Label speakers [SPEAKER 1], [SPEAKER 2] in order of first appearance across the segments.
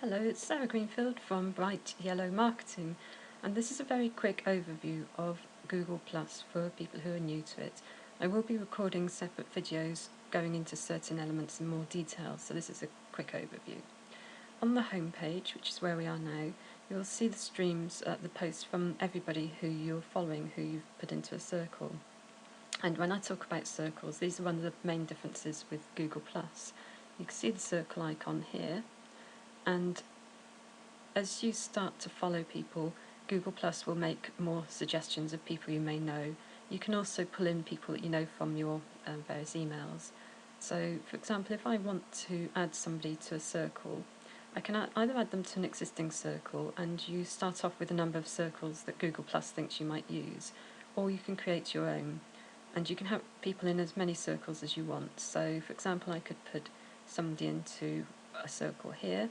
[SPEAKER 1] Hello, it's Sarah Greenfield from Bright Yellow Marketing, and this is a very quick overview of Google Plus for people who are new to it. I will be recording separate videos going into certain elements in more detail, so this is a quick overview. On the home page, which is where we are now, you'll see the streams, the posts from everybody who you're following, who you've put into a circle. And when I talk about circles, these are one of the main differences with Google Plus. You can see the circle icon here, and as you start to follow people, Google Plus will make more suggestions of people you may know. You can also pull in people that you know from your various emails. So, for example, if I want to add somebody to a circle, I can either add them to an existing circle, and you start off with a number of circles that Google Plus thinks you might use, or you can create your own. And you can have people in as many circles as you want. So, for example, I could put somebody into a circle here,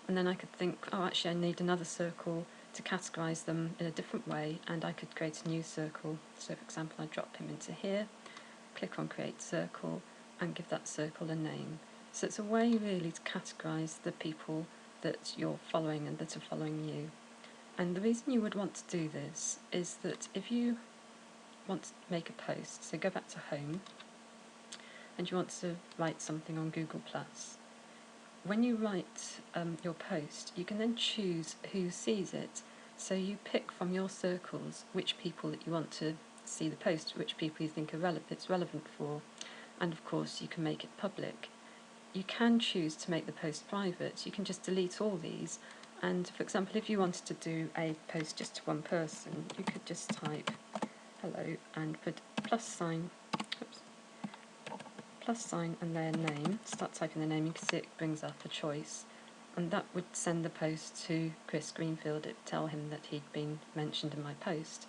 [SPEAKER 1] and then I could think, oh, actually I need another circle to categorise them in a different way, and I could create a new circle. So for example, I drop him into here, click on Create Circle, and give that circle a name. So it's a way really to categorise the people that you're following and that are following you. And the reason you would want to do this is that if you want to make a post, so go back to Home, and you want to write something on Google+, when you write your post, you can then choose who sees it. So you pick from your circles which people that you want to see the post, which people you think it's relevant for, and of course you can make it public. You can choose to make the post private. You can just delete all these, and for example, if you wanted to do a post just to one person, you could just type hello and put plus sign and their name, start typing their name. You can see it brings up a choice, and that would send the post to Chris Greenfield. It would tell him that he'd been mentioned in my post.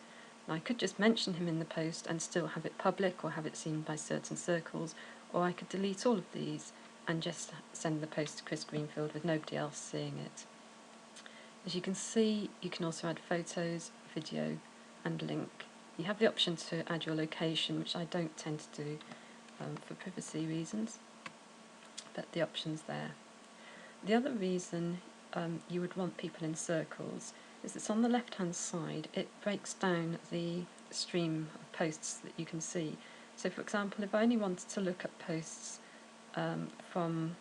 [SPEAKER 1] Now I could just mention him in the post and still have it public or have it seen by certain circles, or I could delete all of these and just send the post to Chris Greenfield with nobody else seeing it. As you can see, you can also add photos, video and link. You have the option to add your location, which I don't tend to do for privacy reasons, but the option's there. The other reason you would want people in circles is it's on the left hand side. It breaks down the stream of posts that you can see. So for example, if I only wanted to look at posts from,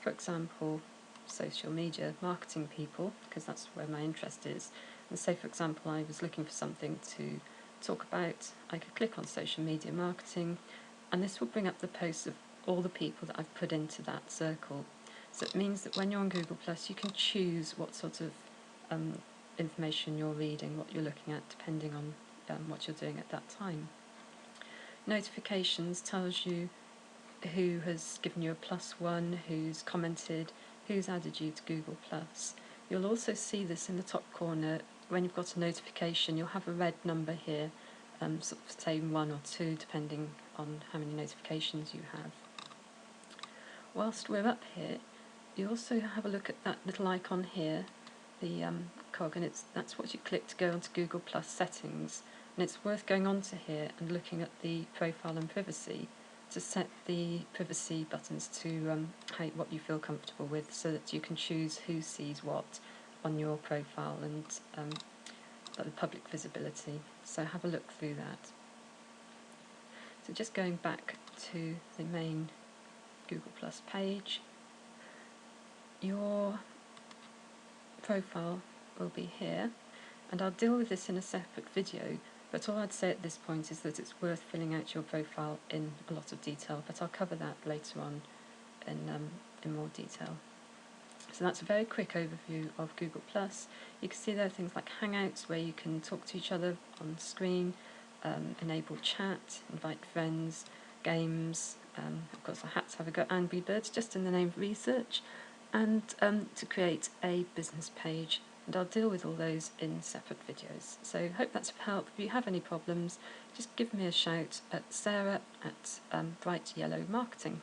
[SPEAKER 1] for example, social media marketing people, because that's where my interest is, and say for example I was looking for something to talk about, I could click on social media marketing, and this will bring up the posts of all the people that I've put into that circle. So it means that when you're on Google+, you can choose what sort of information you're reading, what you're looking at, depending on what you're doing at that time. Notifications tells you who has given you a +1, who's commented, who's added you to Google+. You'll also see this in the top corner. When you've got a notification, you'll have a red number here, sort of say 1 or 2, depending on how many notifications you have. Whilst we're up here, you also have a look at that little icon here, the cog, and that's what you click to go onto Google Plus settings. And it's worth going onto here and looking at the profile and privacy to set the privacy buttons to what you feel comfortable with, so that you can choose who sees what on your profile and the public visibility. So have a look through that. So just going back to the main Google Plus page, your profile will be here, and I'll deal with this in a separate video, but all I'd say at this point is that it's worth filling out your profile in a lot of detail, but I'll cover that later on in more detail. So that's a very quick overview of Google+. You can see there are things like Hangouts, where you can talk to each other on screen, enable chat, invite friends, games, of course I had to have a go at Angry Birds just in the name of research, and to create a business page. And I'll deal with all those in separate videos. So hope that's of help. If you have any problems, just give me a shout at Sarah at Bright Yellow Marketing.